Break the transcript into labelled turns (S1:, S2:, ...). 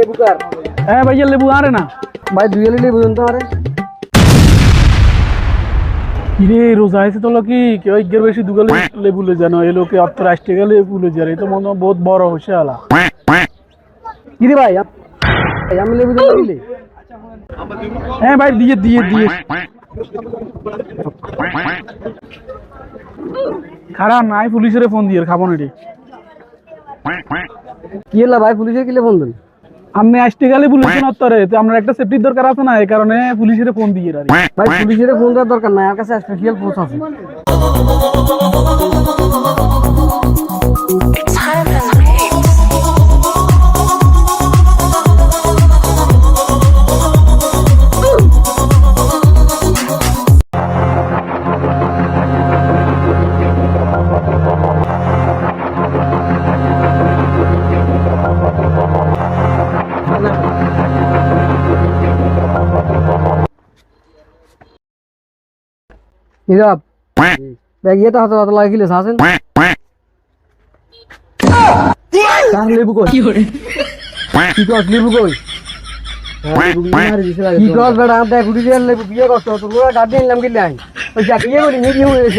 S1: লেবু কার?
S2: হ্যাঁ ভাইয়া লেবু আরে না
S1: ভাই 2 এলি লেবু দেন তো আরে।
S2: কিরে রোজা আছে তো কি কেউ এর বেশি দুগালে লেবু লে জানো এই লোকে অত রাষ্ট্রে গেলে লেবু লে যায় এটা মনে হয় বহুত বড় হইছে আলা
S1: কি রে ভাই আমি লেবু দেন দিলে।
S2: হ্যাঁ ভাই দিয়ে দিয়ে দিয়ে খারাপ নাই পুলিশের ফোন দিয়ে খাবো না রে
S1: কি হলো ভাই পুলিশের কিলে ফোন দেন?
S2: আমি আসতে গেলে পুলিশের অত্তরে তো আমরা একটা সেফটির দরকার আছে না এই কারণে পুলিশের ফোন দিয়ে রাখি
S1: ভাই পুলিশের ফোন দেওয়ার দরকার নাই, আমার কাছে স্পেশাল ফোর্স আছে। নীরব ব্যাগ ইয়ে তো হাতে হাতে লাগিলে আছেন। কার লেবু কই? কি কস লেবু কই? কি কস বেটা? আমি দেখ উঠি দিয়ে লেবু বিয়ে করছো তোর গার্ডেন নিলাম গেলে আই ওই চাকরি করে নিয়ে হয়ে